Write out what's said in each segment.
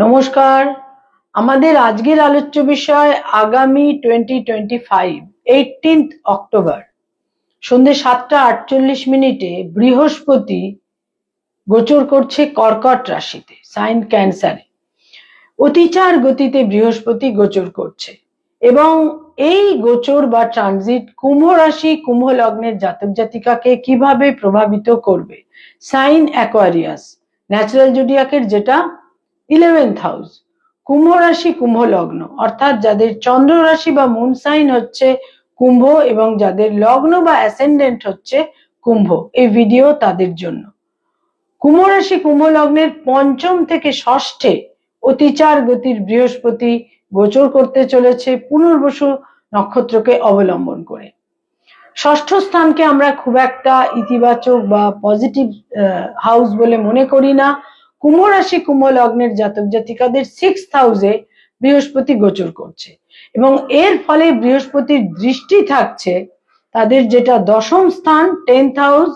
নমস্কার। আমাদের আজকের আলোচ্য বিষয় আগামী 2025 18th অক্টোবর সন্ধ্যে 7:48 বৃহস্পতি গোচর করছে কর্কট রাশিতে, সাইন ক্যান্সারে। অতিচার গতিতে বৃহস্পতি গোচর করছে এবং এই গোচর বা ট্রানজিট কুম্ভ রাশি কুম্ভ লগ্নের জাতক জাতিকাকে কিভাবে প্রভাবিত করবে। সাইন অ্যাকোয়ারিয়াস, ন্যাচারাল জোডিয়াকের যেটা 11th হাউস, কুম্ভ রাশি কুম্ভ লগ্ন, অর্থাৎ যাদের চন্দ্র রাশি বা মুন সাইন হচ্ছে কুম্ভ এবং যাদের লগ্ন বা অ্যাসেন্ডেন্ট হচ্ছে কুম্ভ, এই ভিডিও তাদের জন্য। কুম্ভ রাশি কুম্ভ লগ্নের পঞ্চম থেকে ষষ্ঠে অতিচার গতির বৃহস্পতি গোচর করতে চলেছে পুনর্বসু নক্ষত্রকে অবলম্বন করে। ষষ্ঠ স্থানকে আমরা খুব একটা ইতিবাচক বা পজিটিভ হাউস বলে মনে করি না। কুম্ভ রাশি কুম্ভ লগ্নের জাতক জাতিকাদের 6th হাউসে বৃহস্পতি গোচর করছে এবং এর ফলে বৃহস্পতির দৃষ্টি থাকছে তাদের যেটা দশম স্থান 10th হাউস,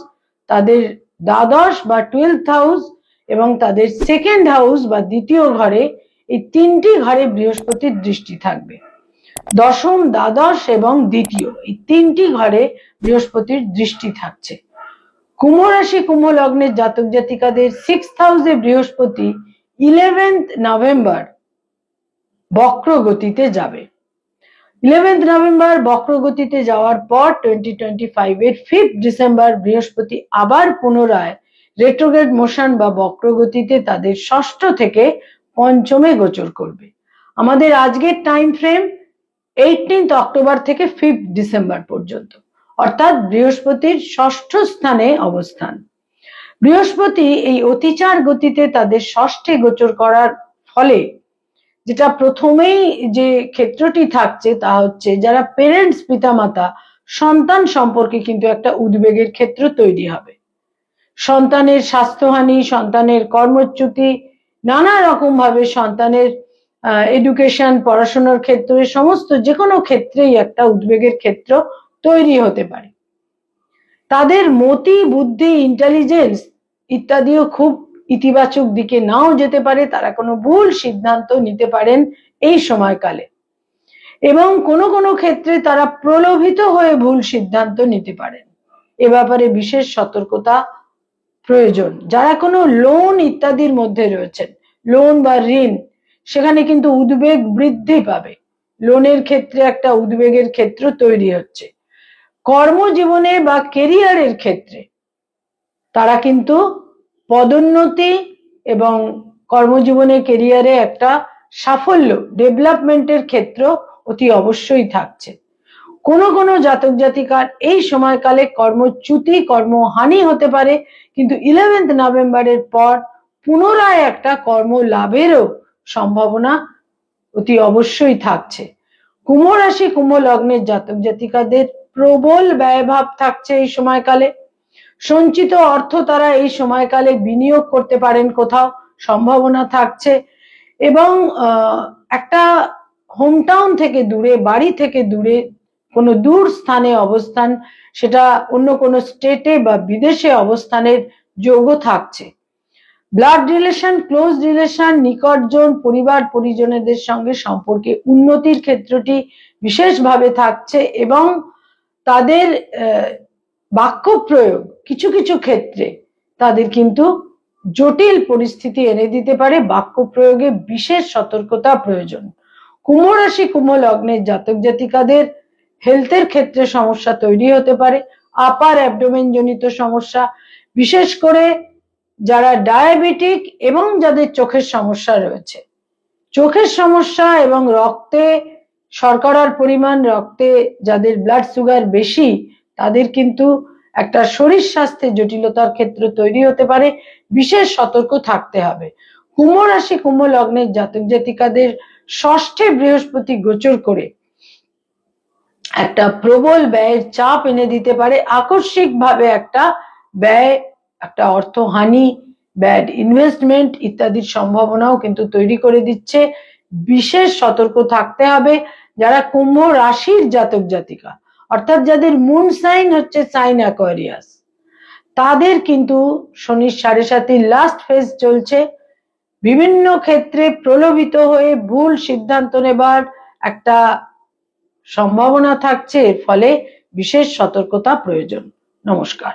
তাদের দ্বাদশ বা 12th হাউস এবং তাদের সেকেন্ড হাউস বা দ্বিতীয় ঘরে, এই তিনটি ঘরে বৃহস্পতির দৃষ্টি থাকবে। দশম, দ্বাদশ এবং দ্বিতীয়, এই তিনটি ঘরে বৃহস্পতির দৃষ্টি থাকছে। কুম্ভ রাশি কুম্ভ লগ্নের জাতক জাতিকাদের 6th হাউসে বৃহস্পতি 11th নভেম্বর বক্র গতিতে যাবে। 11th নভেম্বর বক্র গতিতে যাওয়ার পর 2025 এর 5th ডিসেম্বর বৃহস্পতি আবার পুনরায় রেট্রোগ্রেড মোশন বা বক্র গতিতে তাদের ষষ্ঠ থেকে পঞ্চমে গোচর করবে। আমাদের আজকের টাইম ফ্রেম 18th অক্টোবর থেকে 5th ডিসেম্বর পর্যন্ত, অর্থাৎ বৃহস্পতির ষষ্ঠ স্থানে অবস্থান। বৃহস্পতি এই অতিচার গতিতে তাদের ষষ্ঠে গোচর করার ফলে যেটা প্রথমেই যে ক্ষেত্রটি থাকছে তা হচ্ছে যারা পেরেন্টস, পিতামাতা, সন্তান সম্পর্কে কিন্তু একটা উদ্বেগের ক্ষেত্র তৈরি হবে। সন্তানের স্বাস্থ্যহানি, সন্তানের কর্মচ্যুতি, নানা রকম ভাবে সন্তানের এডুকেশন, পড়াশোনার ক্ষেত্রে, সমস্ত যে কোনো ক্ষেত্রেই একটা উদ্বেগের ক্ষেত্র তৈরি হতে পারে। তাদের মতি, বুদ্ধি, ইন্টেলিজেন্স ইত্যাদিও খুব ইতিবাচক দিকে নাও যেতে পারে, তারা কোনো ভুল সিদ্ধান্ত নিতে পারেন এই সময়কালে এবং কোনো কোনো ক্ষেত্রে তারা প্রলোভিত হয়ে ভুল সিদ্ধান্ত নিতে পারেন। এ ব্যাপারে বিশেষ সতর্কতা প্রয়োজন। যারা কোনো লোন ইত্যাদির মধ্যে রয়েছেন, লোন বা ঋণ, সেখানে কিন্তু উদ্বেগ বৃদ্ধি পাবে। লোনের ক্ষেত্রে একটা উদ্বেগের ক্ষেত্র তৈরি হচ্ছে। কর্মজীবনে বা কেরিয়ারের ক্ষেত্রে তারা কিন্তু পদোন্নতি এবং কর্মজীবনে কেরিয়ারে একটা সাফল্য, ডেভেলপমেন্টের ক্ষেত্র অতি অবশ্যই থাকছে। কোনো কোনো জাতক জাতিকার এই সময়কালে কর্মচ্যুতি, কর্মহানি হতে পারে, কিন্তু 11th নভেম্বরের পর পুনরায় একটা কর্ম লাভেরও সম্ভাবনা অতি অবশ্যই থাকছে। কুম্ভ রাশি কুম্ভ লগ্নের জাতক জাতিকাদের প্রবল ব্যয়ভাব থাকছে এই সময়কালে। সঞ্চিত অর্থ তারা এই সময়কালে বিনিয়োগ করতে পারেন কোথাও, সম্ভাবনা থাকছে এবং একটা হোমটাউন থেকে দূরে, বাড়ি থেকে দূরে কোনো দূর স্থানে অবস্থান, সেটা অন্য কোনো স্টেটে বা বিদেশে অবস্থানের যোগও থাকছে। ব্লাড রিলেশন, ক্লোজ রিলেশন, নিকটজন, পরিবার পরিজনদের সঙ্গে সম্পর্কে উন্নতির ক্ষেত্রটি বিশেষভাবে থাকছে এবং তাদের বাক্য প্রয়োগ কিছু কিছু ক্ষেত্রে তাদের কিন্তু জটিল পরিস্থিতি এনে দিতে পারে। বাক্য প্রয়োগে বিশেষ সতর্কতা প্রয়োজন। কুম্ভ রাশি কুম্ভ লগ্নের জাতক জাতিকাদের হেলথের ক্ষেত্রে সমস্যা তৈরি হতে পারে, আপার অ্যাবডোমেন জনিত সমস্যা, বিশেষ করে যারা ডায়াবেটিক এবং যাদের চোখের সমস্যা রয়েছে। চোখের সমস্যা এবং রক্তে শর্করার পরিমাণ, রক্তে যাদের ব্লাড সুগার বেশি, তাদের কিন্তু একটা শরীর স্বাস্থ্যের জটিলতার ক্ষেত্র তৈরি হতে পারে, বিশেষ সতর্ক থাকতে হবে। কুম্ভ রাশি কুম্ভ লগ্নের জাতক জাতিকাদের ষষ্ঠে বৃহস্পতি গোচর করে একটা প্রবল ব্যয়ের চাপ এনে দিতে পারে। আকস্মিক ভাবে একটা ব্যয়, একটা অর্থহানি, ব্যাড ইনভেস্টমেন্ট ইত্যাদির সম্ভাবনাও কিন্তু তৈরি করে দিচ্ছে। বিশেষ সতর্ক থাকতে হবে যারা কুম্ভ রাশির জাতক জাতিকা, অর্থাৎ যাদের মুন সাইন হচ্ছে সাইন অ্যাকোয়ারিয়াস, তাদের কিন্তু শনির 7.5 লাস্ট ফেজ চলছে। বিভিন্ন ক্ষেত্রে প্রলোভিত হয়ে ভুল সিদ্ধান্ত নেবার একটা সম্ভাবনা থাকছে, এর ফলে বিশেষ সতর্কতা প্রয়োজন। নমস্কার।